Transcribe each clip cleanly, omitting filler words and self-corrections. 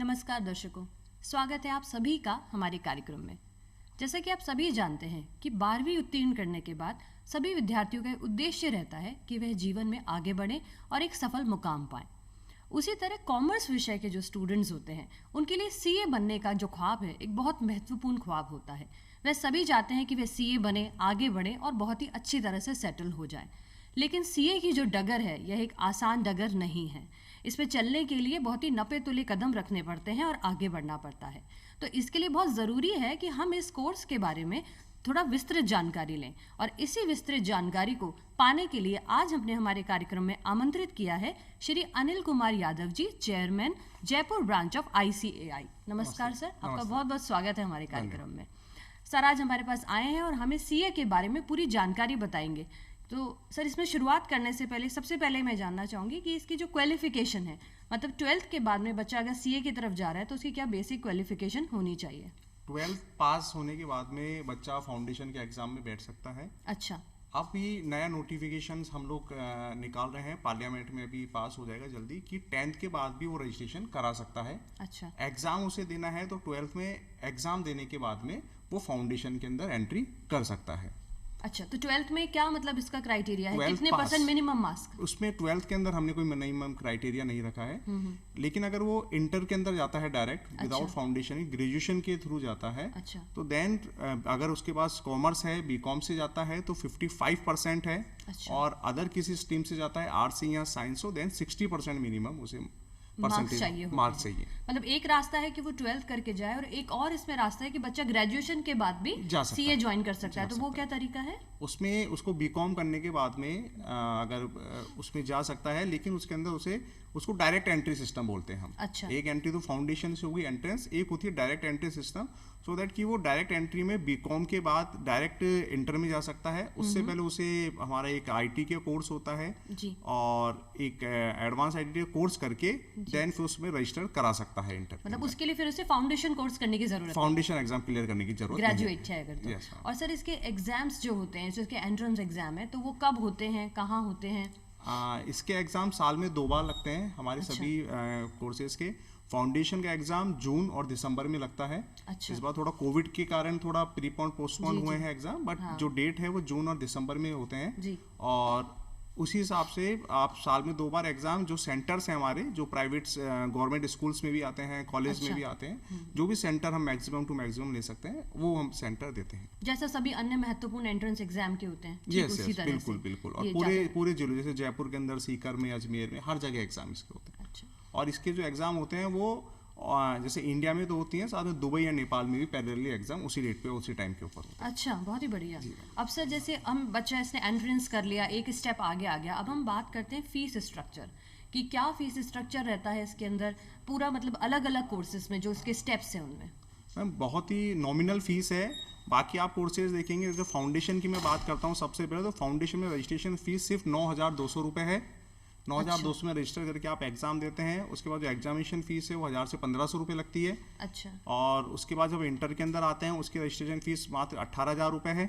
नमस्कार दर्शकों, स्वागत है आप सभी का हमारे कार्यक्रम में। जैसा कि आप सभी जानते हैं कि 12वीं उत्तीर्ण करने के बाद सभी विद्यार्थियों का उद्देश्य रहता है कि वह जीवन में आगे बढ़ें और एक सफल मुकाम पाएं। उसी तरह कॉमर्स विषय के जो स्टूडेंट्स होते हैं उनके लिए सीए बनने का जो ख्वाब है एक बहुत महत्वपूर्ण ख्वाब होता है। वह सभी चाहते हैं कि वह सीए बने, आगे बढ़े और बहुत ही अच्छी तरह से सेटल हो जाए। लेकिन सीए की जो डगर है यह एक आसान डगर नहीं है। इसमें चलने के लिए बहुत ही नपे तुले कदम रखने पड़ते हैं और आगे बढ़ना पड़ता है। तो इसके लिए बहुत ज़रूरी है कि हम इस कोर्स के बारे में थोड़ा विस्तृत जानकारी लें और इसी विस्तृत जानकारी को पाने के लिए आज हमने हमारे कार्यक्रम में आमंत्रित किया है Shri Anil Kumar Yadav ji, chairman Jaipur branch of ICAI। नमस्कार सर, आपका बहुत बहुत स्वागत है हमारे कार्यक्रम में। सर आज हमारे पास आए हैं और हमें सीए के बारे में पूरी जानकारी बताएंगे। तो सर इसमें शुरुआत करने से पहले सबसे पहले मैं जानना चाहूँगी कि इसकी जो क्वालिफिकेशन है, मतलब 12th के बाद में बच्चा अगर सीए की तरफ जा रहा है तो उसकी क्या बेसिक क्वालिफिकेशन होनी चाहिए? 12th पास होने के बाद में बच्चा फाउंडेशन के एग्जाम में बैठ सकता है। अच्छा। अब भी नया नोटिफिकेशन हम लोग निकाल रहे हैं, पार्लियामेंट में भी पास हो जाएगा जल्दी कि 10th के बाद भी वो रजिस्ट्रेशन करा सकता है। अच्छा। एग्जाम उसे देना है तो 12th में एग्जाम देने के बाद में वो फाउंडेशन के अंदर एंट्री कर सकता है। अच्छा, तो 12th में क्या मतलब इसका क्राइटेरिया है, 12th कितने पास। Percent minimum marks? उसमें 12th के अंदर हमने कोई मिनिमम क्राइटेरिया नहीं रखा है, लेकिन अगर वो इंटर के अंदर जाता है डायरेक्ट विदाउट फाउंडेशन, ग्रेजुएशन के थ्रू जाता है, अच्छा। तो देन अगर उसके पास कॉमर्स है, बीकॉम से जाता है तो 55% है। अच्छा। और अदर किसी स्ट्रीम से जाता है आर्ट्स या साइंस, तो देन 60% मिनिमम उसे मार्क्स चाहिए होते मार्क्स हैं। चाहिए। मतलब एक रास्ता है कि वो 12th करके जाए और एक और इसमें रास्ता है कि बच्चा ग्रेजुएशन के बाद भी जा सकता सीए है। ज्वाइन कर सकता है। जा तो वो सकता क्या तरीका है? उसमें उसको बीकॉम करने के बाद में अगर उसमें जा सकता है, लेकिन उसके अंदर उसको डायरेक्ट एंट्री सिस्टम बोलते हैं हम। अच्छा। एक एंट्री तो फाउंडेशन से होगी एंट्रेंस, एक होती है direct entry system, so that कि वो डायरेक्ट एंट्री में बीकॉम के बाद डायरेक्ट इंटर में जा सकता है। उससे पहले उसे हमारा एक आईटी के कोर्स होता है जी। और एक एडवांस आईटी कोर्स करके देन फिर उसमें रजिस्टर करा सकता है इंटर। मतलब उसके लिए फिर उसे फाउंडेशन कोर्स करने की जरूरत है, फाउंडेशन एग्जाम क्लियर करने की जरूरत नहीं है। ग्रेजुएट है अगर तो। Yes, हाँ। और सर इसके एग्जाम्स जो होते हैं, जो इसके एंट्रेंस एग्जाम है, तो वो कब होते हैं, कहाँ होते हैं? इसके एग्जाम साल में 2 बार लगते हैं हमारे अच्छा। सभी कोर्सेज के। फाउंडेशन का एग्जाम जून और दिसंबर में लगता है। अच्छा। इस बार थोड़ा कोविड के कारण थोड़ा प्रीपोन पोस्टपोन जी, हुए जी। हैं एग्जाम, बट हाँ। जो डेट है वो जून और दिसंबर में होते हैं। जी। और उसी हिसाब से आप साल में 2 बार एग्जाम, जो सेंटर्स हैं हमारे, जो प्राइवेट गवर्नमेंट स्कूल्स में भी आते हैं, कॉलेज अच्छा। में भी आते हैं, जो भी सेंटर हम मैक्सिमम टू मैक्सिमम ले सकते हैं वो हम सेंटर देते हैं। जैसा सभी अन्य महत्वपूर्ण एंट्रेंस एग्जाम के होते हैं, ठीक यस उसी यस, तरह बिल्कुल से बिल्कुल। और ये पूरे जाता है। पूरे जिले, जैसे जयपुर के अंदर सीकर में, अजमेर में, हर जगह एग्जाम इसके होते हैं। अच्छा। और इसके जो एग्जाम होते हैं वो जैसे इंडिया में तो होती हैं, साथ में दुबई या नेपाल में भी पैरेलली एग्जाम उसी डेट पे उसी टाइम के ऊपर होता है। अच्छा, बहुत ही बढ़िया। अब सर जैसे हम बच्चा इसने एंट्रेंस कर लिया, एक स्टेप आगे आ गया, अब हम बात करते हैं फीस स्ट्रक्चर कि क्या फीस स्ट्रक्चर रहता है इसके अंदर, पूरा मतलब अलग अलग कोर्सेज में जो इसके स्टेप्स हैं उनमें? मैम बहुत ही नॉमिनल फीस है। बाकी आप कोर्सेज देखेंगे, जैसे फाउंडेशन की मैं बात करता हूँ सबसे पहले, तो फाउंडेशन में रजिस्ट्रेशन फीस सिर्फ 9,200 रुपये है। 9,200 में रजिस्टर करके आप एग्जाम देते हैं। उसके बाद जो एग्जामिनेशन फीस है वो 1,000 से 1,500 रुपये लगती है। अच्छा। और उसके बाद जब इंटर के अंदर आते हैं उसकी रजिस्ट्रेशन फीस मात्र 18,000 रुपये है।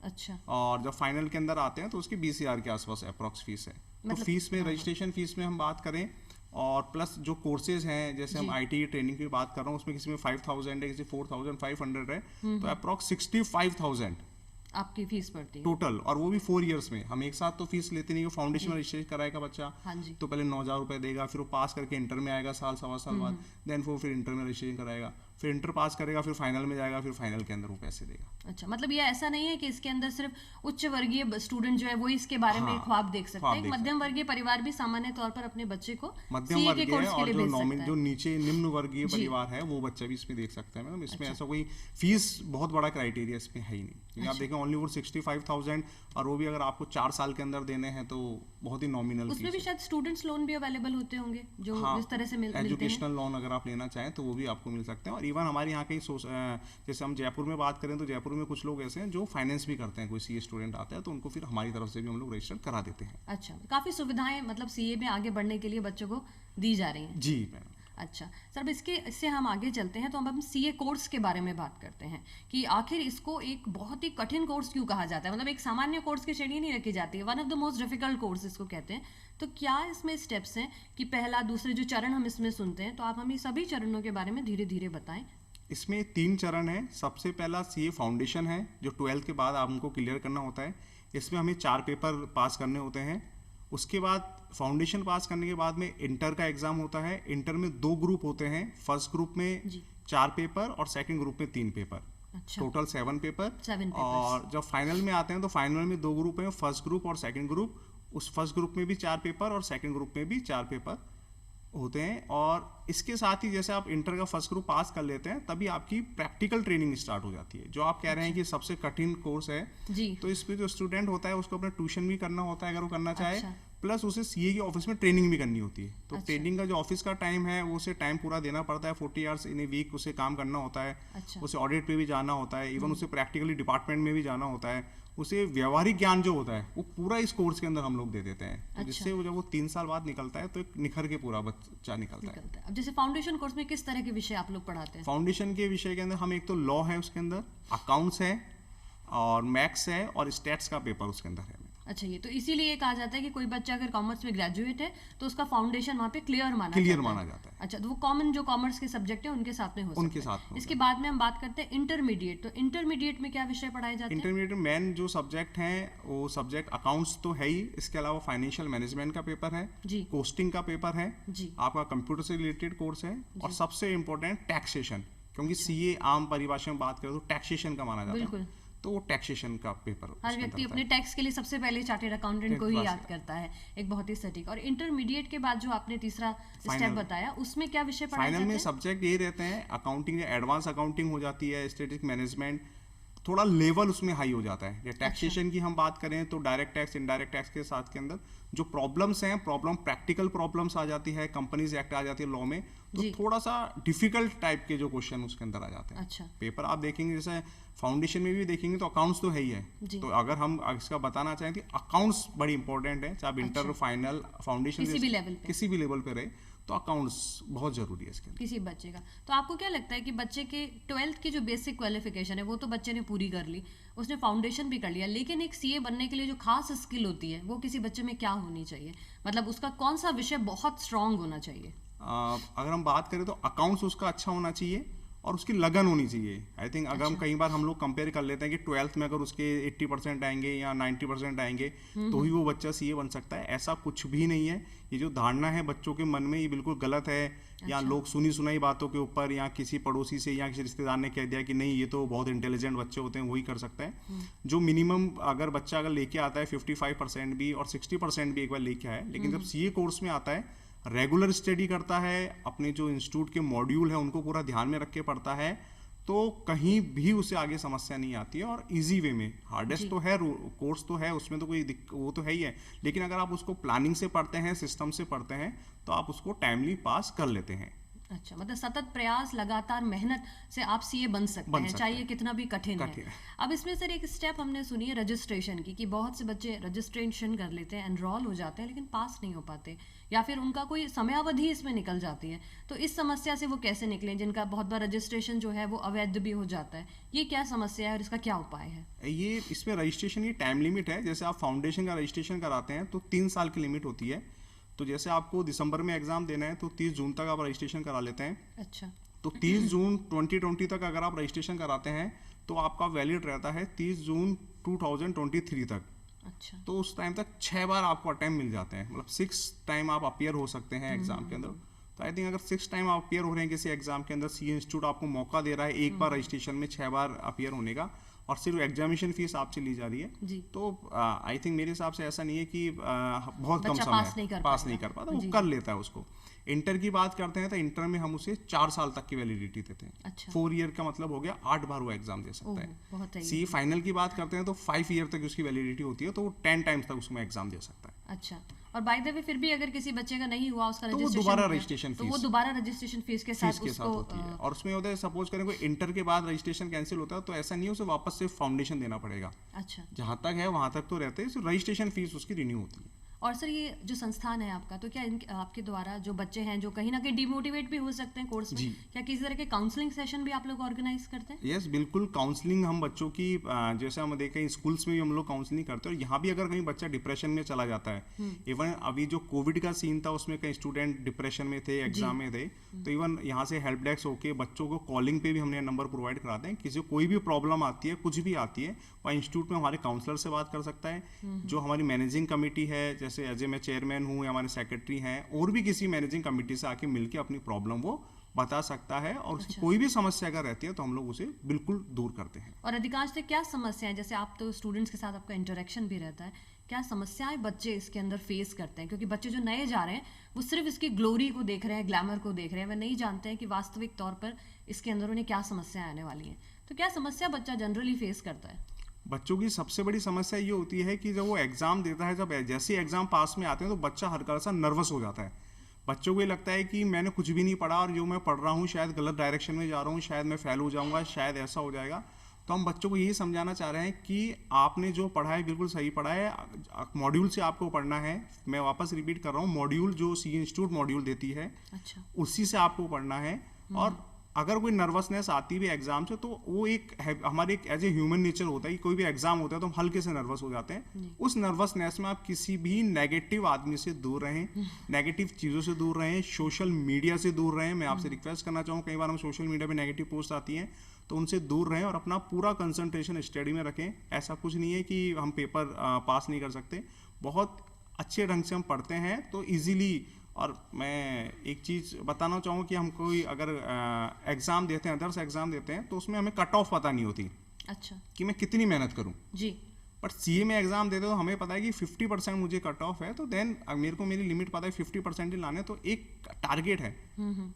अच्छा। और जब फाइनल के अंदर आते हैं तो उसकी 20,000 के आसपास अप्रॉक्स फीस है। तो मतलब फीस में रजिस्ट्रेशन फीस में हम बात करें, और प्लस जो कोर्सेज हैं, जैसे हम आईटी ट्रेनिंग की बात कर रहा हूँ, उसमें किसी में 5,000 है, किसी 4,500 है, तो अप्रॉक्स 65,000 आपकी फीस पड़ती है टोटल। और वो भी 4 इयर्स में। हम एक साथ तो फीस लेते नहीं, फाउंडेशन में रजिस्ट्रेशन कराएगा बच्चा, हाँ जी। तो पहले 9,000 रुपये देगा, फिर वो पास करके इंटर में आएगा साल सवा साल बाद, देन वो फिर इंटर में रजिस्ट्रेशन कराएगा, फिर इंटर पास करेगा, फिर फाइनल में जाएगा, फिर फाइनल के अंदर वो पैसे देगा। अच्छा, मतलब ये ऐसा नहीं है कि इसके अंदर सिर्फ उच्च वर्गीय स्टूडेंट जो है वो इसके बारे में हाँ, ख्वाब देख सकते ख्वाब हैं। देख मध्यम वर्गीय परिवार भी सामान्य तौर पर अपने बच्चे को मध्यम सीए के वर्गीय कोर्स है, के और लिए जो भेज सकता है। जो नीचे निम्न वर्गीय जी। परिवार है वो बच्चा भी इसमें देख सकते हैं। मैडम इसमें अच्छा। ऐसा कोई फीस बहुत बड़ा क्राइटेरिया इसमें है ही नहीं, क्योंकि आप अच्छा। देखें ओनली वो 65,000, और वो भी अगर आपको 4 साल के अंदर देने हैं तो बहुत ही नॉमिनल उसमें भी फीस है। शायद स्टूडेंट्स लोन भी अवेलेबल होते होंगे जो हाँ, इस तरह से मिलते हैं। एजुकेशनल लोन अगर आप लेना चाहें तो वो भी आपको मिल सकते हैं। और इवन हमारे यहाँ के जैसे हम जयपुर में बात करें तो जयपुर में कुछ लोग ऐसे हैं जो फाइनेंस भी करते हैं, कोई सीए स्टूडेंट आता है तो उनको फिर हमारी तरफ से भी हम लोग रजिस्टर करा देते हैं। अच्छा, काफी सुविधाएं मतलब सीए में आगे बढ़ने के लिए बच्चों को दी जा रही हैं। जी मैम। अच्छा सर, अब इससे हम आगे चलते हैं तो हम सीए कोर्स के बारे में बात करते हैं कि आखिर इसको एक बहुत ही कठिन कोर्स क्यों कहा जाता है। मतलब एक सामान्य कोर्स की श्रेणी नहीं रखी जाती है, one of the most difficult course इसको कहते हैं। तो क्या इसमें स्टेप्स हैं कि पहला दूसरे जो चरण हम इसमें सुनते हैं, तो आप हमें सभी चरणों के बारे में धीरे धीरे बताएं। इसमें 3 चरण है। सबसे पहला सीए फाउंडेशन है जो 12th के बाद आपको क्लियर करना होता है। इसमें हमें 4 पेपर पास करने होते हैं। उसके बाद फाउंडेशन पास करने के बाद में इंटर का एग्जाम होता है। इंटर में 2 ग्रुप होते हैं। फर्स्ट ग्रुप में 4 पेपर और सेकंड ग्रुप में 3 पेपर। अच्छा। Total 7 paper. 7 और जब फाइनल में आते हैं तो फाइनल में 2 ग्रुप हैं, फर्स्ट ग्रुप और सेकंड ग्रुप। उस फर्स्ट ग्रुप में भी 4 पेपर और सेकंड ग्रुप में भी 4 पेपर होते हैं। और इसके साथ ही जैसे आप इंटर का फर्स्ट ग्रुप पास कर लेते हैं तभी आपकी प्रैक्टिकल ट्रेनिंग स्टार्ट हो जाती है, जो आप कह रहे हैं कि सबसे कठिन कोर्स है जी। तो इस पे जो स्टूडेंट होता है उसको अपना ट्यूशन भी करना होता है अगर वो करना चाहे। अच्छा। प्लस उसे सीए के ऑफिस में ट्रेनिंग भी करनी होती है। तो अच्छा। ट्रेनिंग का जो ऑफिस का टाइम है वो उसे टाइम पूरा देना पड़ता है। 40 आवर्स इन ए वीक उसे काम करना होता है। अच्छा। उसे ऑडिट पे भी जाना होता है, इवन उसे प्रैक्टिकली डिपार्टमेंट में भी जाना होता है। उसे व्यवहारिक ज्ञान जो होता है वो पूरा इस कोर्स के अंदर हम लोग दे देते हैं। अच्छा। जिससे वो जब वो 3 साल बाद निकलता है तो एक निखर के पूरा बच्चा निकलता है। अब जैसे फाउंडेशन कोर्स में किस तरह के विषय आप लोग पढ़ाते हैं? फाउंडेशन के विषय के अंदर हम एक तो लॉ है, उसके अंदर अकाउंट्स है और मैथ्स है और स्टैट्स का पेपर उसके अंदर है। अच्छा, ये तो इसीलिए कहा जाता है कि कोई बच्चा अगर कॉमर्स में ग्रेजुएट है तो उसका फाउंडेशन वहाँ पे क्लियर माना जाता है। अच्छा, तो वो कॉमन जो कॉमर्स के सब्जेक्ट है उनके साथ में हो उनके सकता है। साथ में इसके बाद में हम बात करते हैं इंटरमीडिएट। तो इंटरमीडिएट में क्या विषय पढ़ाए जाते हैं? इंटरमीडिएट मेन जो सब्जेक्ट हैं वो सब्जेक्ट अकाउंट्स तो है ही, इसके अलावा फाइनेंशियल मैनेजमेंट का पेपर है जी। कोस्टिंग का पेपर है जी। आपका कंप्यूटर से रिलेटेड कोर्स है और सबसे इम्पोर्टेंट टैक्सेशन, क्योंकि सीए आम परिभाषा में बात करें तो टैक्सेशन का माना जाता है। बिल्कुल। तो वो टैक्सेशन का पेपर हर व्यक्ति अपने टैक्स के लिए सबसे पहले चार्टेड अकाउंटेंट को ही याद करता है, एक बहुत ही सटीक। और इंटरमीडिएट के बाद जो आपने तीसरा स्टेप बताया उसमें क्या विषय पढ़ाए जाते हैं? फाइनल में सब्जेक्ट ये रहते हैं अकाउंटिंग, एडवांस अकाउंटिंग हो जाती है, स्टैटिस्टिक मैनेजमेंट, थोड़ा लेवल उसमें हाई हो जाता है। टैक्सेशन की हम बात करें तो डायरेक्ट टैक्स इनडायरेक्ट टैक्स के साथ के अंदर जो प्रॉब्लम्स हैं, प्रैक्टिकल प्रॉब्लम्स आ जाती है, कंपनीज एक्ट आ जाती है लॉ में, तो थोड़ा सा डिफिकल्ट टाइप के जो क्वेश्चन उसके अंदर आ जाते हैं। अच्छा। पेपर आप देखेंगे जैसे फाउंडेशन में भी देखेंगे तो अकाउंट्स तो है ही है। तो अगर हम इसका बताना चाहें तो अकाउंट्स बड़ी इंपॉर्टेंट है, चाहे इंटर फाइनल फाउंडेशन किसी भी लेवल पे रहे तो अकाउंट्स बहुत जरूरी है इसके किसी बच्चे का। तो आपको क्या लगता है कि बच्चे के 12th की जो बेसिक क्वालिफिकेशन है वो तो बच्चे ने पूरी कर ली, उसने फाउंडेशन भी कर लिया, लेकिन एक सीए बनने के लिए जो खास स्किल होती है वो किसी बच्चे में क्या होनी चाहिए? मतलब उसका कौन सा विषय बहुत स्ट्रांग होना चाहिए? अगर हम बात करें तो अकाउंट्स उसका अच्छा होना चाहिए और उसकी लगन होनी चाहिए। आई थिंक अगर हम कई बार हम लोग कंपेयर कर लेते हैं कि 12th में अगर उसके 80% आएंगे या 90% आएंगे तो ही वो बच्चा सीए बन सकता है, ऐसा कुछ भी नहीं है। ये जो धारणा है बच्चों के मन में ये बिल्कुल गलत है। या लोग सुनी सुनाई बातों के ऊपर या किसी पड़ोसी से या किसी रिश्तेदार ने कह दिया कि नहीं ये तो बहुत इंटेलिजेंट बच्चे होते हैं वही कर सकते हैं। जो मिनिमम अगर बच्चा अगर लेके आता है 55% भी और 60% भी एक बार लेके आए, लेकिन जब सीए कोर्स में आता है, रेगुलर स्टडी करता है, अपने जो इंस्टीट्यूट के मॉड्यूल है उनको पूरा ध्यान में रख के पढ़ता है, तो कहीं भी उसे आगे समस्या नहीं आती है। और इजी वे में, हार्डेस्ट तो है कोर्स तो है उसमें तो कोई वो तो है ही है, लेकिन अगर आप उसको प्लानिंग से पढ़ते हैं, सिस्टम से पढ़ते हैं तो आप उसको टाइमली पास कर लेते हैं। अच्छा, मतलब सतत प्रयास, लगातार मेहनत से आप सीए बन सकते हैं, चाहे कितना भी कठिन है। अब इसमें सर एक स्टेप हमने सुनी है रजिस्ट्रेशन की, कि बहुत से बच्चे रजिस्ट्रेशन कर लेते हैं, एनरोल हो जाते हैं, लेकिन पास नहीं हो पाते या फिर उनका कोई समयावधि इसमें निकल जाती है। तो इस समस्या से वो कैसे निकले, जिनका बहुत बार रजिस्ट्रेशन जो है वो अवैध भी हो जाता है? ये क्या समस्या है और इसका क्या उपाय है? ये इसमें रजिस्ट्रेशन की टाइम लिमिट है। जैसे आप फाउंडेशन का रजिस्ट्रेशन कराते हैं तो 3 साल की लिमिट होती है। तो जैसे आपको दिसंबर में एग्जाम देना है तो 30 जून तक आप रजिस्ट्रेशन करा लेते हैं। अच्छा। तो 30 जून 2020 तक अगर आप रजिस्ट्रेशन कराते हैं तो आपका वैलिड रहता है 30 जून 2023 तक। अच्छा। तो उस टाइम तक 6 बार आपको अटेम्प्ट मिल जाते हैं, मतलब 6 टाइम आप अपीयर हो सकते हैं एग्जाम के अंदर। तो आई थिंक अगर 6 टाइम आप अपीयर हो रहे हैं किसी एग्जाम के अंदर, सीए इंस्टीट्यूट आपको मौका दे रहा है एक बार रजिस्ट्रेशन में 6 बार अपीयर होने का, और सिर्फ एग्जामिनेशन फीस आपसे ली जा रही है जी। तो आई थिंक मेरे हिसाब से ऐसा नहीं है कि बहुत कम समय पास नहीं कर पाता, वो कर लेता है उसको। इंटर की बात करते हैं तो इंटर में हम उसे 4 साल तक की वैलिडिटी देते हैं। अच्छा। 4 ईयर का मतलब हो गया 8 बार वो एग्जाम दे सकता है। सी फाइनल की बात करते हैं तो 5 ईयर तक उसकी वैलिडिटी होती है, तो वो 10 टाइम्स तक उसमें एग्जाम दे सकता है। अच्छा। और बाय द वे फिर भी अगर किसी बच्चे का नहीं हुआ उसका तो वो दोबारा रजिस्ट्रेशन फीस, तो वो दोबारा रजिस्ट्रेशन फीस के साथ होती है। और उसमें होता है सपोज करें कोई इंटर के बाद रजिस्ट्रेशन कैंसिल होता है तो ऐसा नहीं है, उसे वापस से फाउंडेशन देना पड़ेगा। अच्छा। जहां तक है वहां तक तो रहते हैं, रजिस्ट्रेशन फीस उसकी रिन्यू होती है। और सर ये जो संस्थान है आपका, तो क्या आपके द्वारा जो बच्चे हैं जो कहीं ना कहीं डिमोटिवेट भी हो सकते हैं कोर्स में, क्या किसी तरह के काउंसलिंग सेशन भी आप लोग ऑर्गेनाइज करते हैं? यस, बिल्कुल। काउंसलिंग हम बच्चों की जैसे हम देखें स्कूल्स में भी हम लोग काउंसलिंग करते हैं, और यहाँ भी अगर कहीं बच्चा डिप्रेशन में चला जाता है, इवन अभी जो कोविड का सीन था उसमें कई स्टूडेंट डिप्रेशन में थे, एग्जाम में थे, तो इवन यहाँ से हेल्प डेस्क होके बच्चों को कॉलिंग पे भी हमने नंबर प्रोवाइड कराते हैं। किसी को कोई भी प्रॉब्लम आती है, कुछ भी आती है, वह इंस्टीट्यूट में हमारे काउंसलर से बात कर सकता है। जो हमारी मैनेजिंग कमेटी है, जैसे एज ए मैं चेयरमैन हूँ या हमारे सेक्रेटरी हैं, और भी किसी मैनेजिंग कमेटी से आके मिलके अपनी प्रॉब्लम वो बता सकता है, और उसकी कोई भी समस्या अगर रहती है तो हम लोग उसे बिल्कुल दूर करते हैं। और अधिकांश क्या समस्याएं, जैसे आप तो स्टूडेंट्स के साथ आपका इंटरेक्शन भी रहता है, क्या समस्याएं बच्चे इसके अंदर फेस करते हैं? क्योंकि बच्चे जो नए जा रहे हैं वो सिर्फ इसकी ग्लोरी को देख रहे हैं, ग्लैमर को देख रहे हैं, वे नहीं जानते हैं कि वास्तविक तौर पर इसके अंदर उन्हें क्या समस्याएं आने वाली हैं। तो क्या समस्या बच्चा जनरली फेस करता है? बच्चों की सबसे बड़ी समस्या ये होती है कि जब वो एग्जाम देता है, जब जैसे ही एग्जाम पास में आते हैं तो बच्चा हल्का सा नर्वस हो जाता है। बच्चों को ये लगता है कि मैंने कुछ भी नहीं पढ़ा, और जो मैं पढ़ रहा हूँ शायद गलत डायरेक्शन में जा रहा हूँ, शायद मैं फेल हो जाऊँगा, शायद ऐसा हो जाएगा। तो हम बच्चों को यही समझाना चाह रहे हैं कि आपने जो पढ़ा है बिल्कुल सही पढ़ा है, मॉड्यूल से आपको पढ़ना है। मैं वापस रिपीट कर रहा हूँ, मॉड्यूल जो सी इंस्टीट्यूट मॉड्यूल देती है, अच्छा, उसी से आपको पढ़ना है। और अगर कोई नर्वसनेस आती भी एग्जाम से, तो वो एक हमारे एक एज ए ह्यूमन नेचर होता है कि कोई भी एग्जाम होता है तो हम हल्के से नर्वस हो जाते हैं। उस नर्वसनेस में आप किसी भी नेगेटिव आदमी से दूर रहें, नेगेटिव चीज़ों से दूर रहें, सोशल मीडिया से दूर रहें। मैं आपसे रिक्वेस्ट करना चाहूँ, कई बार हम सोशल मीडिया पे नेगेटिव पोस्ट आती हैं तो उनसे दूर रहें, और अपना पूरा कंसंट्रेशन स्टडी में रखें। ऐसा कुछ नहीं है कि हम पेपर पास नहीं कर सकते, बहुत अच्छे ढंग से हम पढ़ते हैं तो ईजिली। और मैं एक चीज़ बताना चाहूँ कि हम कोई अगर एग्ज़ाम देते हैं, अदर्स एग्ज़ाम देते हैं, तो उसमें हमें कट ऑफ पता नहीं होती। अच्छा, कि मैं कितनी मेहनत करूँ जी। बट सीए में एग्जाम देते तो हमें पता है कि 50% मुझे कट ऑफ है, तो देन मेरे को मेरी लिमिट पता है 50% ही लाने, तो एक टारगेट है,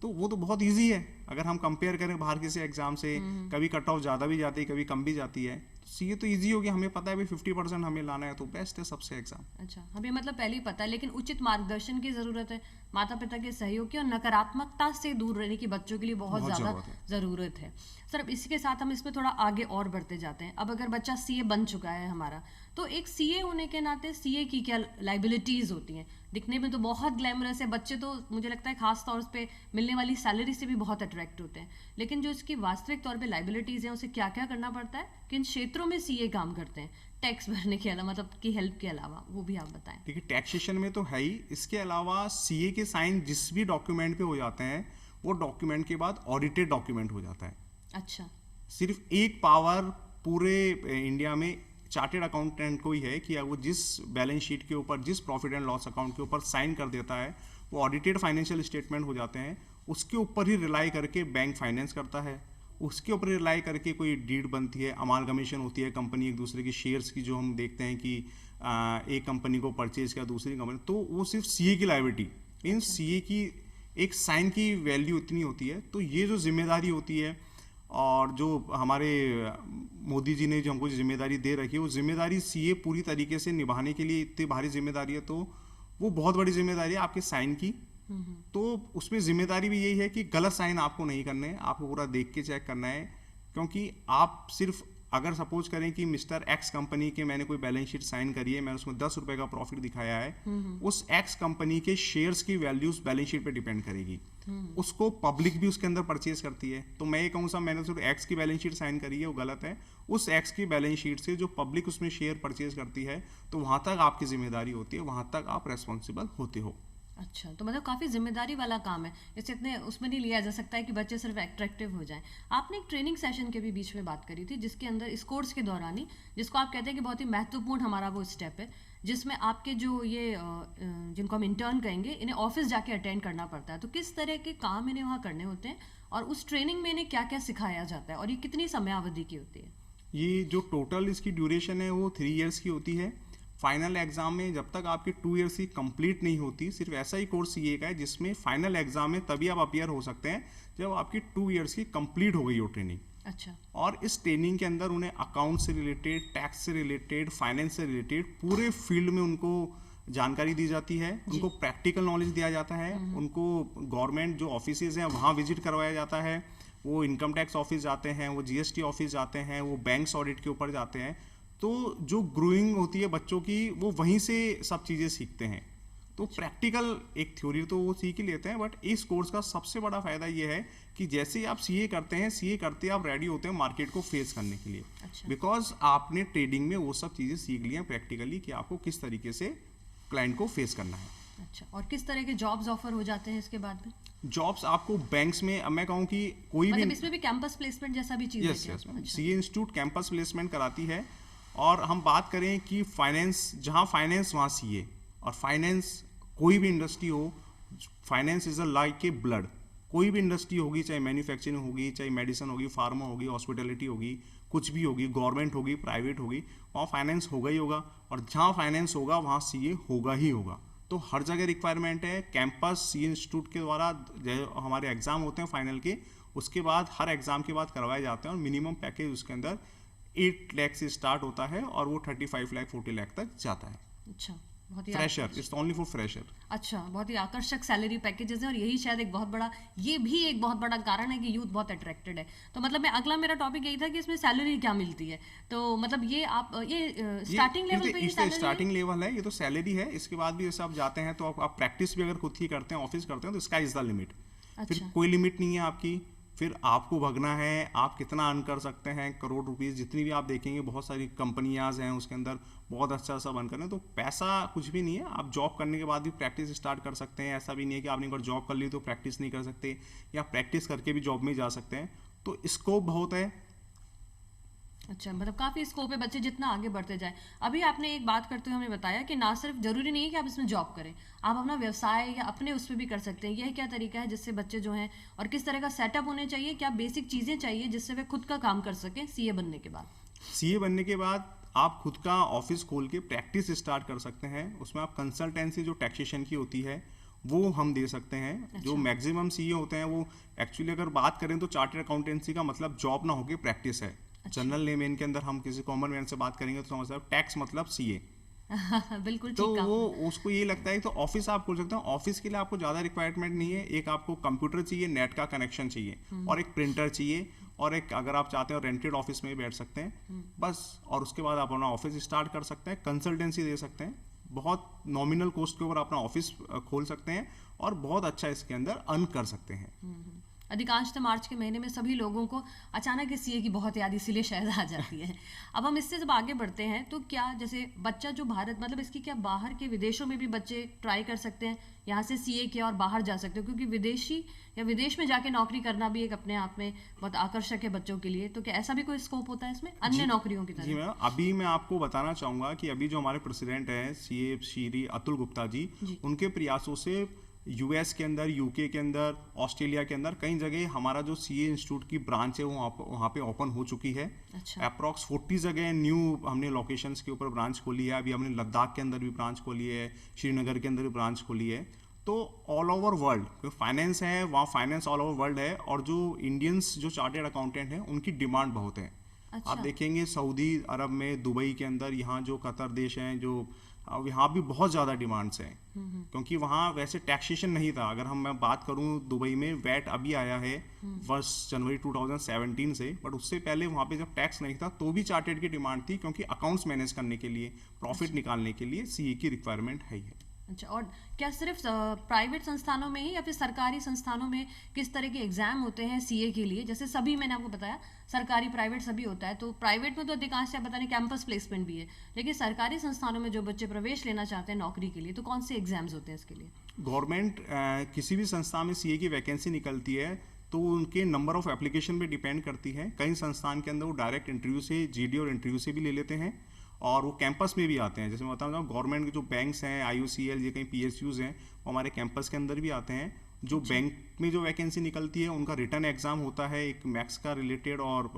तो वो तो बहुत इजी है। अगर हम कंपेयर करें बाहर किसी एग्जाम से, कभी कट ऑफ ज़्यादा भी जाती है, कभी कम भी जाती है, सीए तो इजी हो गया, हमें पता है भाई 50% हमें लाना है, तो बेस्ट है सबसे एग्जाम। अच्छा, हमें मतलब पहले ही पता है, लेकिन उचित मार्गदर्शन की जरूरत है, माता पिता के सहयोग की, और नकारात्मकता से दूर रहने की बच्चों के लिए बहुत ज़्यादा ज़रूरत है। सर, इसी के साथ हम इसमें थोड़ा आगे और बढ़ते जाते हैं। अब अगर बच्चा सीए बन चुका है हमारा, तो एक सीए होने के नाते सीए की क्या लाइबिलिटीज़ होती हैं? दिखने में तो बहुत ग्लैमरस है, बच्चे तो मुझे लगता है खास तौर पे मिलने वाली सैलरी से भी बहुत अट्रैक्ट होते हैं, लेकिन जो इसकी वास्तविक तौर पे लाइबिलिटीज़ हैं, उसे क्या क्या करना पड़ता है, किन क्षेत्रों में सीए काम करते हैं, टैक्स भरने के अलावा, मतलब की हेल्प के अलावा, वो भी आप बताएं। देखिए, टैक्सेशन में तो है ही, इसके अलावा सीए के साइन जिस भी डॉक्यूमेंट पे हो जाते हैं, वो डॉक्यूमेंट के बाद ऑडिटेड डॉक्यूमेंट हो जाता है। अच्छा, सिर्फ एक पावर पूरे इंडिया में चार्टेड अकाउंटेंट को ही है कि वो जिस बैलेंस शीट के ऊपर, जिस प्रॉफिट एंड लॉस अकाउंट के ऊपर साइन कर देता है, वो ऑडिटेड फाइनेंशियल स्टेटमेंट हो जाते हैं। उसके ऊपर ही रिलाई करके बैंक फाइनेंस करता है, उसके ऊपर रिलाई करके कोई डीड बनती है, अमालगमेशन होती है कंपनी एक दूसरे की शेयर्स की, जो हम देखते हैं कि एक कंपनी को परचेज किया दूसरी कंपनी, तो वो सिर्फ सीए की लायबिलिटी, इन सीए की एक साइन की वैल्यू इतनी होती है। तो ये जो जिम्मेदारी होती है, और जो हमारे मोदी जी ने जो हमको जिम्मेदारी दे रखी है, वो जिम्मेदारी सीए पूरी तरीके से निभाने के लिए इतनी भारी जिम्मेदारी है, तो वो बहुत बड़ी जिम्मेदारी है आपके साइन की। तो उसमें जिम्मेदारी भी यही है कि गलत साइन आपको नहीं करने हैं, आपको पूरा देख के चेक करना है। क्योंकि आप सिर्फ अगर सपोज करें कि मिस्टर एक्स कंपनी के मैंने कोई बैलेंस शीट साइन करी है, मैंने उसमें 10 रुपए का प्रॉफिट दिखाया है, उस एक्स कंपनी के शेयर्स की वैल्यू उस बैलेंस शीट पे डिपेंड करेगी। उसको पब्लिक भी उसके अंदर परचेज करती है, तो मैं ये कहूँ सा मैंने सिर्फ एक्स की बैलेंस शीट साइन करी है, वो गलत है। उस एक्स की बैलेंस शीट से जो पब्लिक उसमें शेयर परचेज करती है, तो वहाँ तक आपकी जिम्मेदारी होती है, वहाँ तक आप रेस्पॉन्सिबल होते हो। अच्छा, तो मतलब काफ़ी जिम्मेदारी वाला काम है, इससे इतने उसमें नहीं लिया जा सकता है कि बच्चे सिर्फ अट्रैक्टिव हो जाएं। आपने एक ट्रेनिंग सेशन के भी बीच में बात करी थी, जिसके अंदर इस कोर्स के दौरान ही, जिसको आप कहते हैं कि बहुत ही महत्वपूर्ण हमारा वो स्टेप है, जिसमें आपके जो ये जिनको हम इंटर्न कहेंगे, इन्हें ऑफिस जाके अटेंड करना पड़ता है। तो किस तरह के काम इन्हें वहाँ करने होते हैं, और उस ट्रेनिंग में इन्हें क्या क्या सिखाया जाता है, और ये कितनी समयावधि की होती है? ये जो टोटल इसकी ड्यूरेशन है वो 3 इयर्स की होती है। फाइनल एग्जाम में जब तक आपकी 2 इयर्स की कंप्लीट नहीं होती, सिर्फ ऐसा ही कोर्स सीए का है जिसमें फाइनल एग्जाम में तभी आप अपीयर हो सकते हैं जब आपकी 2 इयर्स की कंप्लीट हो गई हो ट्रेनिंग। अच्छा, और इस ट्रेनिंग के अंदर उन्हें अकाउंट से रिलेटेड, टैक्स से रिलेटेड, फाइनेंस से रिलेटेड पूरे फील्ड में उनको जानकारी दी जाती है, उनको प्रैक्टिकल नॉलेज दिया जाता है, उनको गवर्नमेंट जो ऑफिसेज हैं वहाँ विजिट करवाया जाता है, वो इनकम टैक्स ऑफिस जाते हैं, वो जीएसटी ऑफिस जाते हैं, वो बैंक्स ऑडिट के ऊपर जाते हैं। तो जो ग्रोइंग होती है बच्चों की वो वहीं से सब चीज़ें सीखते हैं। तो प्रैक्टिकल एक थ्योरी तो वो सीख ही लेते हैं, बट इस कोर्स का सबसे बड़ा फायदा ये है कि जैसे ही आप सीए करते हैं, सीए करते आप रेडी होते हैं मार्केट को फेस करने के लिए। अच्छा। बिकॉज आपने ट्रेडिंग में वो सब चीज़ें सीख ली हैं प्रैक्टिकली कि आपको किस तरीके से क्लाइंट को फेस करना है। अच्छा, और किस तरह के जॉब्स ऑफर हो जाते हैं इसके बाद में? जॉब्स आपको बैंक्स में, अब मैं कहूँ कि कोई भी मतलब इसमें भी कैंपस प्लेसमेंट जैसा भी चीज है यस क्या? यस अच्छा। सीए इंस्टीट्यूट कैंपस प्लेसमेंट कराती है। और हम बात करें कि फाइनेंस, जहाँ फाइनेंस वहाँ सीए, और फाइनेंस कोई भी इंडस्ट्री हो, finance is a like a blood. कोई भी इंडस्ट्री होगी, चाहे मैन्युफैक्चरिंग होगी, चाहे मेडिसिन होगी, फार्मा होगी, हॉस्पिटलिटी होगी, कुछ भी होगी, गवर्नमेंट होगी, प्राइवेट होगी, वहाँ फाइनेंस होगा ही होगा। और जहाँ फाइनेंस होगा वहाँ सीए होगा ही होगा। तो हर जगह रिक्वायरमेंट है। कैंपस सीए इंस्टीट्यूट के द्वारा जो हमारे एग्जाम होते हैं फाइनल के, उसके बाद हर एग्जाम के बाद करवाए जाते हैं, और मिनिमम पैकेज उसके अंदर 8 लाख से स्टार्ट होता है और वो 35 लाख 40 लाख तक जाता है। अच्छा, बहुत ही fresher, it's only for fresher. अच्छा, बहुत ही आकर्षक सैलरी पैकेजेस हैं, और यही शायद एक बहुत बड़ा, ये भी एक बहुत बड़ा कारण है कि यूथ बहुत अट्रैक्टेड है। तो मतलब मैं अगला मेरा टॉपिक यही था कि इसमें सैलरी क्या मिलती है। तो मतलब ये आप ये स्टार्टिंग लेवल पे ही सैलरी स्टार्टिंग लेवल है, ये तो सैलरी है। इसके बाद भी जैसे आप जाते हैं तो आप प्रैक्टिस भी अगर खुद ही करते हैं, ऑफिस करते हैं, तो स्काई इज द लिमिट। फिर अच्छा। कोई लिमिट नहीं है आपकी। फिर आपको भगना है, आप कितना अर्न कर सकते हैं, करोड़ रुपीस जितनी भी आप देखेंगे, बहुत सारी कंपनियां हैं उसके अंदर, बहुत अच्छा सा अर्न करना है। तो पैसा कुछ भी नहीं है। आप जॉब करने के बाद भी प्रैक्टिस स्टार्ट कर सकते हैं। ऐसा भी नहीं है कि आपने एक बार जॉब कर ली तो प्रैक्टिस नहीं कर सकते, या प्रैक्टिस करके भी जॉब में जा सकते हैं। तो स्कोप बहुत है। अच्छा, मतलब काफी स्कोप है, बच्चे जितना आगे बढ़ते जाए। अभी आपने एक बात करते हुए हमें बताया कि ना सिर्फ जरूरी नहीं है कि आप इसमें जॉब करें, आप अपना व्यवसाय या अपने उस पर भी कर सकते हैं। यह क्या तरीका है जिससे बच्चे जो हैं, और किस तरह का सेटअप होने चाहिए, क्या बेसिक चीजें चाहिए जिससे वे खुद का काम कर सकें सीए बनने के बाद? सीए बनने के बाद आप खुद का ऑफिस खोल के प्रैक्टिस स्टार्ट कर सकते हैं। उसमें आप कंसल्टेंसी जो टैक्सेशन की होती है वो हम दे सकते हैं। अच्छा। जो मैक्सिमम सीए होते हैं वो एक्चुअली अगर बात करें तो चार्टर्ड अकाउंटेंसी का मतलब जॉब ना होके प्रैक्टिस है। अच्छा। जनरल नेम के अंदर हम किसी कॉमन मैन से बात करेंगे तो समझ सकते हैं टैक्स मतलब सीए। बिल्कुल तो ठीक कहा वो आपने। उसको ये लगता है तो ऑफिस आप खोल सकते हैं। ऑफिस के लिए आपको ज़्यादा रिक्वायरमेंट नहीं है। एक आपको कंप्यूटर चाहिए, नेट का कनेक्शन चाहिए, और एक प्रिंटर चाहिए, और एक अगर आप चाहते हो रेंटेड ऑफिस में भी बैठ सकते हैं बस। और उसके बाद आप अपना ऑफिस स्टार्ट कर सकते हैं, कंसल्टेंसी दे सकते हैं, बहुत नॉमिनल कॉस्ट के ऊपर अपना ऑफिस खोल सकते हैं, और बहुत अच्छा इसके अंदर अर्न कर सकते हैं। अधिकांशतः मार्च के महीने में सभी लोगों को अचानक इस सीए की बहुत याद इसीलिए शायद आ जाती है। अब हम इससे जब आगे बढ़ते हैं तो क्या जैसे बच्चा जो भारत, मतलब इसकी क्या बाहर के विदेशों में भी बच्चे ट्राई कर सकते हैं यहाँ से सीए किया और बाहर जा सकते हो? क्योंकि विदेशी या विदेश में जाके नौकरी करना भी एक अपने आप में बहुत आकर्षक है बच्चों के लिए। तो क्या ऐसा भी कोई स्कोप होता है इसमें अन्य नौकरियों की जी तरह? मैम, अभी मैं आपको बताना चाहूँगा कि अभी जो हमारे प्रेसिडेंट हैं सीए श्री अतुल गुप्ता जी, उनके प्रयासों से यूएस के अंदर, यूके के अंदर, ऑस्ट्रेलिया के अंदर कई जगह हमारा जो सीए इंस्टीट्यूट की ब्रांच है वो वहाँ पे ओपन हो चुकी है। अच्छा। अप्रॉक्स 40 जगह न्यू हमने लोकेशंस के ऊपर ब्रांच खोली है। अभी हमने लद्दाख के अंदर भी ब्रांच खोली है, श्रीनगर के अंदर भी ब्रांच खोली है। तो ऑल ओवर वर्ल्ड फाइनेंस है, वहाँ फाइनेंस ऑल ओवर वर्ल्ड है। और जो इंडियंस जो चार्टर्ड अकाउंटेंट हैं उनकी डिमांड बहुत है। अच्छा। आप देखेंगे सऊदी अरब में, दुबई के अंदर, यहाँ जो कतर देश हैं, जो यहाँ भी बहुत ज़्यादा डिमांड्स हैं, क्योंकि वहाँ वैसे टैक्सेशन नहीं था। अगर मैं बात करूँ दुबई में वैट अभी आया है 1 जनवरी 2017 से, बट उससे पहले वहाँ पे जब टैक्स नहीं था तो भी चार्टेड की डिमांड थी, क्योंकि अकाउंट्स मैनेज करने के लिए, प्रॉफिट निकालने के लिए सीए की रिक्वायरमेंट है ही है। अच्छा, और क्या सिर्फ प्राइवेट संस्थानों में ही या फिर सरकारी संस्थानों में किस तरह के एग्जाम होते हैं सीए के लिए? जैसे सभी मैंने आपको बताया सरकारी प्राइवेट सभी होता है, तो प्राइवेट में तो अधिकांश आप बता रहे कैंपस प्लेसमेंट भी है, लेकिन सरकारी संस्थानों में जो बच्चे प्रवेश लेना चाहते हैं नौकरी के लिए, तो कौन से एग्जाम्स होते हैं इसके लिए? गवर्नमेंट किसी भी संस्था में सीए की वैकेंसी निकलती है तो उनके नंबर ऑफ एप्लीकेशन पे डिपेंड करती है। कई संस्थान के अंदर वो डायरेक्ट इंटरव्यू से, जीडी और इंटरव्यू से भी ले लेते हैं, और वो कैंपस में भी आते हैं। जैसे मैं बताऊँ, गवर्नमेंट के जो बैंक्स हैं, आईयूसीएल, ये कई पीएसयूज हैं, वो हमारे कैंपस के अंदर भी आते हैं। जो बैंक में जो वैकेंसी निकलती है उनका रिटर्न एग्जाम होता है, एक मैथ्स का रिलेटेड और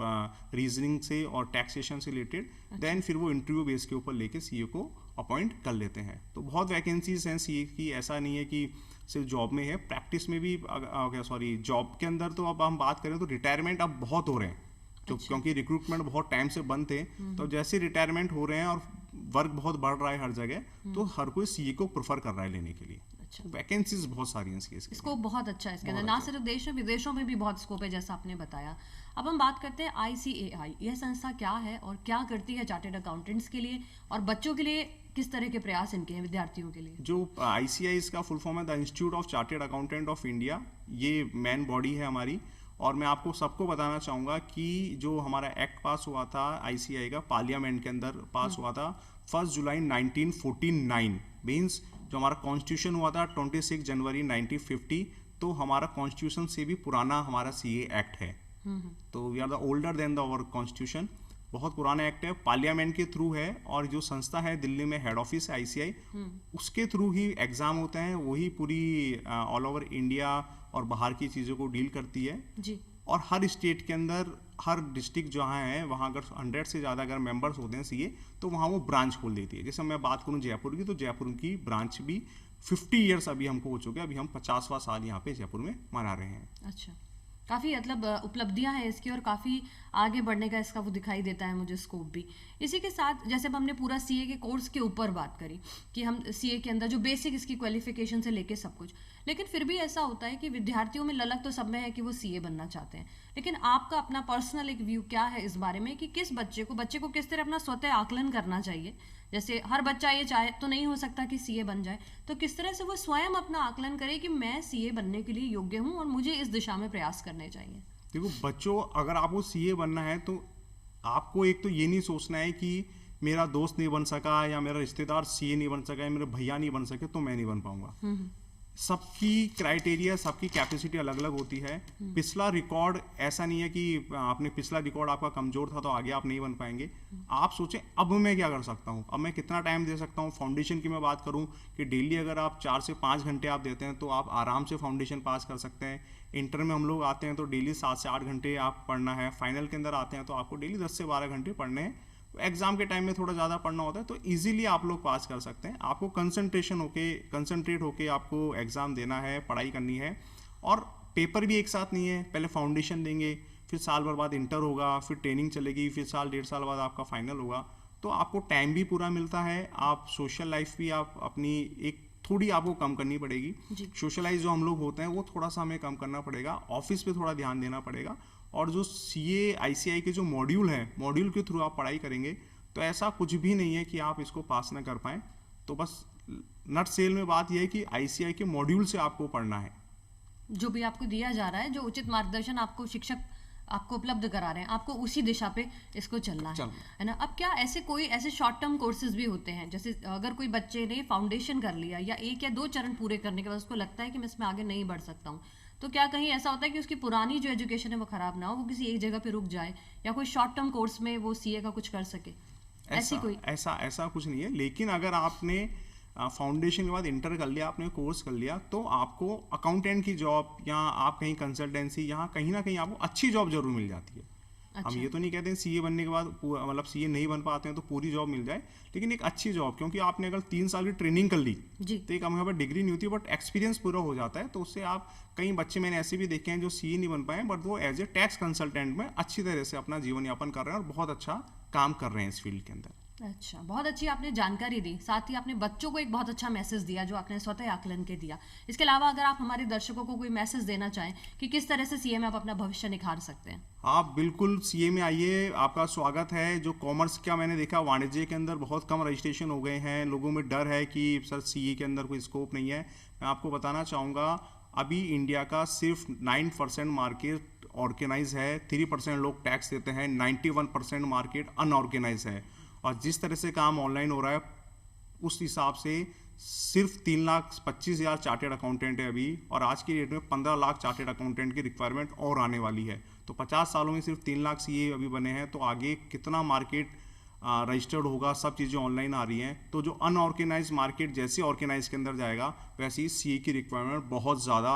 रीजनिंग से और टैक्सेशन से रिलेटेड। देन फिर वो इंटरव्यू बेस के ऊपर लेके सीए को अपॉइंट कर लेते हैं। तो बहुत वैकेंसीज हैं सीए की, ऐसा नहीं है कि सिर्फ जॉब में है, प्रैक्टिस में भी। जॉब के अंदर तो अब हम बात करें तो रिटायरमेंट अब बहुत हो रहे हैं। तो क्योंकि रिक्रूटमेंट बहुत टाइम से बंद थे, तो जैसे रिटायरमेंट हो रहे हैं और वर्क बहुत बढ़ रहा है हर जगह, तो हर कोई सीए को प्रेफर कर रहा है लेने के लिए। अच्छा, वैकेंसीज बहुत सारी हैं इसके स्कोप बहुत अच्छा है इसके अंदर, बहुत ना अच्छा। सिर्फ देश में विदेशों में भी बहुत स्कोप है जैसा आपने बताया। अब हम बात करते हैं ICAI, यह संस्था क्या है और क्या करती है चार्टर्ड अकाउंटेंट्स के लिए, और बच्चों के लिए किस तरह के प्रयास इनके हैं, विद्यार्थियों के लिए? जो ICAI इसका फुल फॉर्म है the institute of chartered accountant of India, ये मेन बॉडी है हमारी। और मैं आपको सबको बताना चाहूँगा कि जो हमारा एक्ट पास हुआ था ICAI का, पार्लियामेंट के अंदर पास हुआ था 1 जुलाई 1949, मीन्स जो हमारा कॉन्स्टिट्यूशन हुआ था 26 जनवरी 1950, तो हमारा कॉन्स्टिट्यूशन से भी पुराना हमारा CA एक्ट है। तो we are the older than the our constitution, बहुत पुराना एक्ट है, पार्लियामेंट के थ्रू है। और जो संस्था है दिल्ली में हेड ऑफिस है ICAI, उसके थ्रू ही एग्जाम होते हैं, वही पूरी ऑल ओवर इंडिया और बाहर की चीज़ों को डील करती है जी। और हर स्टेट के अंदर हर डिस्ट्रिक्ट जहाँ है वहाँ अगर 100 से ज़्यादा अगर मेंबर्स होते हैं CA, तो वहाँ वो ब्रांच खोल देती है। जैसे मैं बात करूँ जयपुर की, तो जयपुर की ब्रांच भी 50 ईयर्स अभी हमको हो चुके हैं, अभी हम 50वां साल यहाँ पे जयपुर में मना रहे हैं। अच्छा, काफ़ी मतलब उपलब्धियां हैं इसकी, और काफ़ी आगे बढ़ने का इसका वो दिखाई देता है मुझे स्कोप भी। इसी के साथ जैसे अब हमने पूरा CA के कोर्स के ऊपर बात करी कि हम CA के अंदर जो बेसिक इसकी क्वालिफिकेशन से लेके सब कुछ, लेकिन फिर भी ऐसा होता है कि विद्यार्थियों में ललक तो सब में है कि वो CA बनना चाहते हैं, लेकिन आपका अपना पर्सनल एक व्यू क्या है इस बारे में कि किस बच्चे को किस तरह अपना स्वतः आकलन करना चाहिए? जैसे हर बच्चा ये चाहे तो नहीं हो सकता कि CA बन जाए, तो किस तरह से वो स्वयं अपना आकलन करे कि मैं CA बनने के लिए योग्य हूँ और मुझे इस दिशा में प्रयास करने चाहिए? देखो बच्चों, अगर आपको CA बनना है तो आपको एक तो ये नहीं सोचना है कि मेरा दोस्त नहीं बन सका या मेरा रिश्तेदार CA नहीं बन सका या मेरे भैया नहीं बन सके तो मैं नहीं बन पाऊंगा। सबकी क्राइटेरिया, सबकी कैपेसिटी अलग अलग होती है। पिछला रिकॉर्ड ऐसा नहीं है कि आपने पिछला रिकॉर्ड आपका कमजोर था तो आगे आप नहीं बन पाएंगे। आप सोचें अब मैं क्या कर सकता हूँ, अब मैं कितना टाइम दे सकता हूँ। फाउंडेशन की मैं बात करूँ कि डेली अगर आप 4 से 5 घंटे आप देते हैं तो आप आराम से फाउंडेशन पास कर सकते हैं। इंटर में हम लोग आते हैं तो डेली 7 से 8 घंटे आप पढ़ना है। फाइनल के अंदर आते हैं तो आपको डेली 10 से 12 घंटे पढ़ने हैं। एग्जाम के टाइम में थोड़ा ज़्यादा पढ़ना होता है तो इजीली आप लोग पास कर सकते हैं। आपको कंसंट्रेट होके आपको एग्ज़ाम देना है, पढ़ाई करनी है। और पेपर भी एक साथ नहीं है, पहले फाउंडेशन देंगे, फिर साल भर बाद इंटर होगा, फिर ट्रेनिंग चलेगी, फिर साल 1.5 साल बाद आपका फाइनल होगा। तो आपको टाइम भी पूरा मिलता है। आप सोशल लाइफ भी आप अपनी एक थोड़ी आपको कम करनी पड़ेगी। सोशलाइज जो हम लोग होते हैं वो थोड़ा सा हमें कम करना पड़ेगा, ऑफिस पे थोड़ा ध्यान देना पड़ेगा। और जो CA ICAI के जो मॉड्यूल है, मॉड्यूल के थ्रू आप पढ़ाई करेंगे तो ऐसा कुछ भी नहीं है कि आप इसको पास ना कर पाएँ। तो बस नट सेल में बात यह है कि ICAI के मॉड्यूल से आपको पढ़ना है। जो भी आपको दिया जा रहा है, जो उचित मार्गदर्शन आपको शिक्षक आपको उपलब्ध करा रहे हैं, आपको उसी दिशा पे इसको चलना है ना। अब क्या ऐसे शॉर्ट टर्म कोर्सेज भी होते हैं, जैसे अगर कोई बच्चे ने फाउंडेशन कर लिया या 1 या 2 चरण पूरे करने के बाद उसको लगता है कि मैं इसमें आगे नहीं बढ़ सकता हूँ, तो क्या कहीं ऐसा होता है कि उसकी पुरानी जो एजुकेशन है वो खराब ना हो, वो किसी एक जगह पे रुक जाए, या कोई शॉर्ट टर्म कोर्स में वो CA का कुछ कर सके? ऐसा कुछ नहीं है। लेकिन अगर आपने फाउंडेशन के बाद इंटर कर लिया, आपने कोर्स कर लिया, तो आपको अकाउंटेंट की जॉब या आप कहीं कंसल्टेंसी, यहाँ कहीं ना कहीं आपको अच्छी जॉब जरूर मिल जाती है। अच्छा। हम ये तो नहीं कहते हैं CA बनने के बाद मतलब CA नहीं बन पाते हैं तो पूरी जॉब मिल जाए, लेकिन एक अच्छी जॉब, क्योंकि आपने अगर 3 साल की ट्रेनिंग कर ली तो एक हमारे पास डिग्री नहीं होती बट एक्सपीरियंस पूरा हो जाता है। तो उससे आप, कई बच्चे मैंने ऐसे भी देखे हैं जो CA नहीं बन पाए बट वो एज ए टैक्स कंसल्टेंट में अच्छी तरह से अपना जीवन यापन कर रहे हैं और बहुत अच्छा काम कर रहे हैं इस फील्ड के अंदर। अच्छा, बहुत अच्छी आपने जानकारी दी, साथ ही आपने बच्चों को एक बहुत अच्छा मैसेज दिया जो आपने स्वतः आकलन के दिया। इसके अलावा अगर आप हमारे दर्शकों को कोई मैसेज देना चाहें कि किस तरह से CA में आप अपना भविष्य निखार सकते हैं? आप बिल्कुल CA में आइए, आपका स्वागत है। जो कॉमर्स का मैंने देखा, वाणिज्य के अंदर बहुत कम रजिस्ट्रेशन हो गए हैं। लोगों में डर है कि सर CA के अंदर कोई स्कोप नहीं है। मैं आपको बताना चाहूँगा, अभी इंडिया का सिर्फ 9% मार्केट ऑर्गेनाइज है, 3% लोग टैक्स देते हैं, 91% मार्केट अनऑर्गेनाइज है। और जिस तरह से काम ऑनलाइन हो रहा है उस हिसाब से सिर्फ 3,25,000 चार्टेड अकाउंटेंट है अभी, और आज की डेट में 15 लाख चार्टेड अकाउंटेंट की रिक्वायरमेंट और आने वाली है। तो 50 सालों में सिर्फ 3 लाख CA अभी बने हैं, तो आगे कितना मार्केट रजिस्टर्ड होगा, सब चीज़ें ऑनलाइन आ रही हैं। तो जो अनऑर्गेनाइज मार्केट जैसे ऑर्गेनाइज के अंदर जाएगा वैसे ही CA की रिक्वायरमेंट बहुत ज़्यादा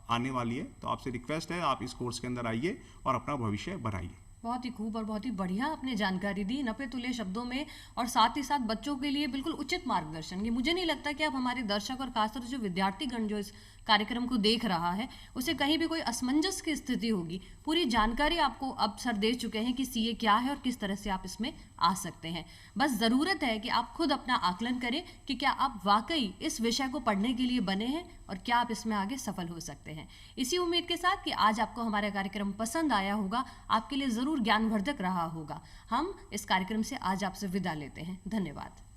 आने वाली है। तो आपसे रिक्वेस्ट है, आप इस कोर्स के अंदर आइए और अपना भविष्य बढ़ाइए। बहुत ही खूब और बहुत ही बढ़िया आपने जानकारी दी, नपे तुले शब्दों में, और साथ ही साथ बच्चों के लिए बिल्कुल उचित मार्गदर्शन। ये मुझे नहीं लगता कि अब हमारे दर्शक और खासतौर से जो विद्यार्थीगण जो इस कार्यक्रम को देख रहा है उसे कहीं भी कोई असमंजस की स्थिति होगी, पूरी जानकारी आपको अब सर दे चुके हैं कि सीए क्या है और किस तरह से आप इसमें आ सकते हैं। बस ज़रूरत है कि आप खुद अपना आकलन करें कि क्या आप वाकई इस विषय को पढ़ने के लिए बने हैं और क्या आप इसमें आगे सफल हो सकते हैं। इसी उम्मीद के साथ कि आज आपको हमारा कार्यक्रम पसंद आया होगा, आपके लिए ज़रूर ज्ञानवर्धक रहा होगा, हम इस कार्यक्रम से आज आपसे विदा लेते हैं। धन्यवाद।